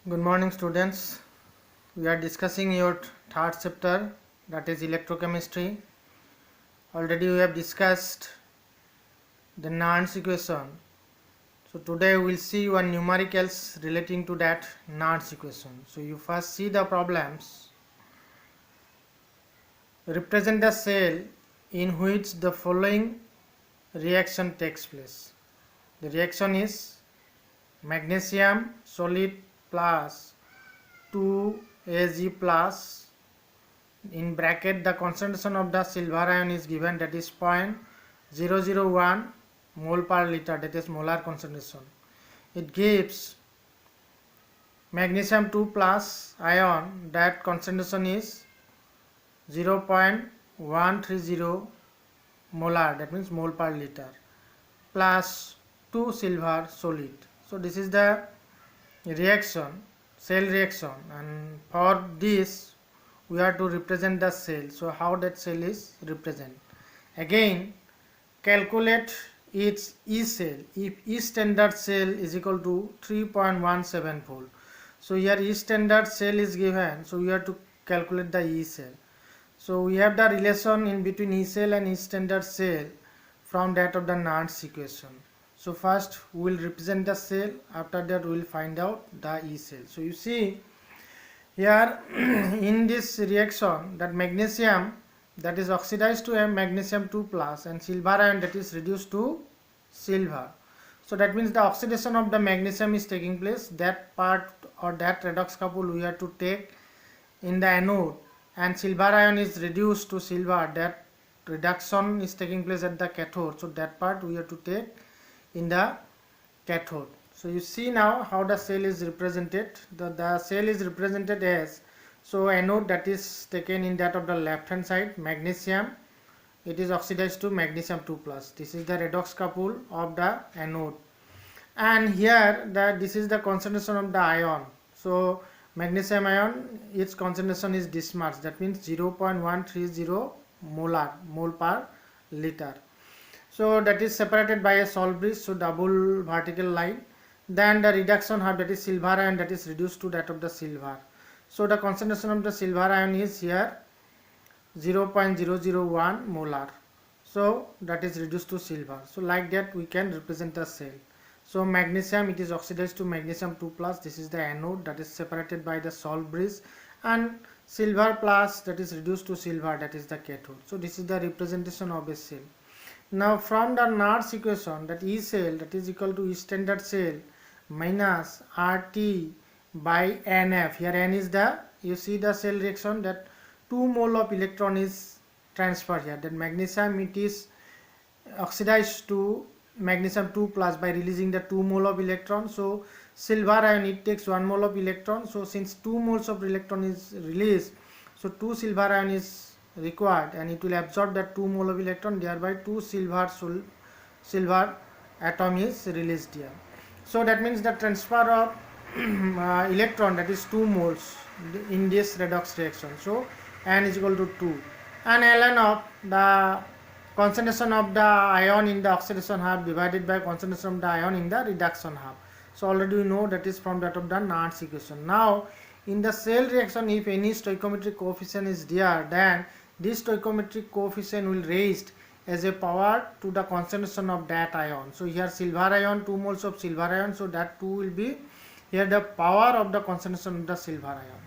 Good morning, students. We are discussing your third chapter, that is electrochemistry. Already we have discussed the Nernst equation. So today we will see one numericals relating to that Nernst equation. So you first see the problems. Represent the cell in which the following reaction takes place. The reaction is magnesium solid plus 2Ag plus, in bracket the concentration of the silver ion is given, that is 0.001 mole per liter, that is molar concentration. It gives magnesium 2 plus ion, that concentration is 0.130 molar, that means mole per liter, plus 2 silver solid. So this is the reaction, cell reaction, and for this we are to represent the cell. So how that cell is represented? Again, calculate its E cell. If E standard cell is equal to 3.17 volt. So here E standard cell is given, so we have to calculate the E cell. So we have the relation in between E cell and E standard cell from that of the Nernst equation. So first we will represent the cell, after that we will find out the E cell. So you see here in this reaction, that magnesium that is oxidized to a magnesium 2 plus and silver ion that is reduced to silver. So that means the oxidation of the magnesium is taking place. That part or that redox couple we have to take in the anode, and silver ion is reduced to silver. That reduction is taking place at the cathode. So that part we have to take in the cathode. So you see now how the cell is represented. The cell is represented as, so anode that is taken in that of the left hand side, magnesium, it is oxidized to magnesium 2 plus. This is the redox couple of the anode, and here this is the concentration of the ion. So magnesium ion, its concentration is this much, that means 0.130 mole per liter. So that is separated by a salt bridge, so double vertical line. Then the reduction half, that is silver ion, that is reduced to that of the silver. So the concentration of the silver ion is here 0.001 molar. So that is reduced to silver. So like that we can represent the cell. So magnesium, it is oxidized to magnesium 2 plus, this is the anode that is separated by the salt bridge, and silver plus that is reduced to silver, that is the cathode. So this is the representation of a cell. Now from the Nernst equation, that E cell that is equal to E standard cell minus RT by NF. Here N is the, you see the cell reaction, that 2 mole of electron is transferred here. That magnesium, it is oxidized to magnesium 2 plus by releasing the 2 mole of electron. So silver ion, it takes 1 mole of electron. So since 2 moles of electron is released, so 2 silver ion is required, and it will absorb that 2 mole of electron, thereby 2 silver atom is released here. So that means the transfer of electron, that is 2 moles in this redox reaction. So N is equal to 2, and ln of the concentration of the ion in the oxidation half divided by concentration of the ion in the reduction half. So already we know that is from that of the Nernst equation. Now in the cell reaction, if any stoichiometric coefficient is there, then this stoichiometric coefficient will raised as a power to the concentration of that ion. So here silver ion, 2 moles of silver ion, so that 2 will be here the power of the concentration of the silver ion.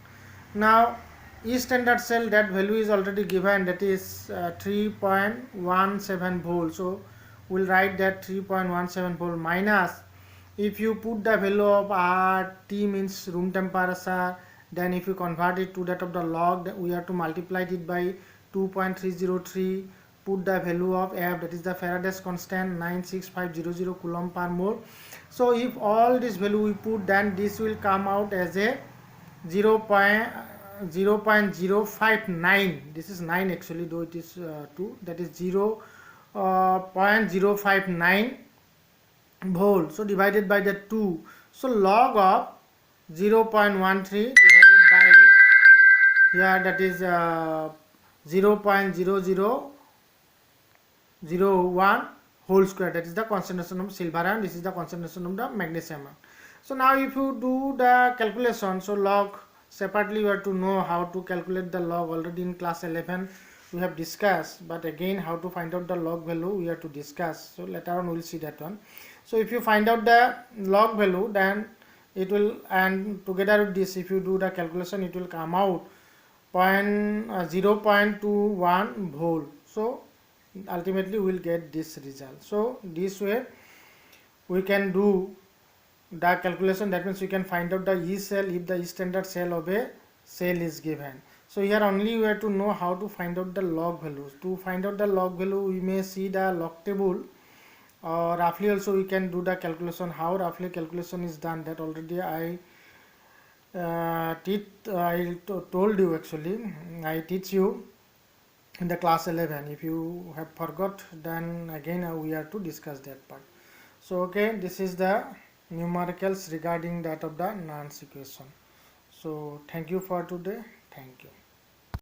Now E standard cell, that value is already given, that is 3.17 volt. So we'll write that 3.17 volt minus, if you put the value of RT means room temperature, then if you convert it to that of the log, we have to multiply it by 2.303, put the value of F, that is the Faraday's constant, 96500 coulomb per mole. So if all this value we put, then this will come out as a 0.059. This is 9 actually, though it is 2, that is 0.059 volt. So divided by the 2, so log of 0.13 divided by here, that is 0.0001 whole square, that is the concentration of silver ion, this is the concentration of the magnesium ion. So now if you do the calculation, so log separately you have to know how to calculate the log. Already in class 11 we have discussed, but again how to find out the log value we have to discuss. So later on we'll see that one. So if you find out the log value, then it will, and together with this if you do the calculation, it will come out 0.21 volt. So ultimately we will get this result. So this way we can do the calculation. That means we can find out the E cell if the E standard cell of a cell is given. So here only we have to know how to find out the log values. To find out the log value, we may see the log table, or roughly also we can do the calculation. How roughly calculation is done, that already I told you. Actually I teach you in the class 11. If you have forgot, then again we have to discuss that part. So okay, this is the numericals regarding that of the Nernst equation. So thank you for today. Thank you.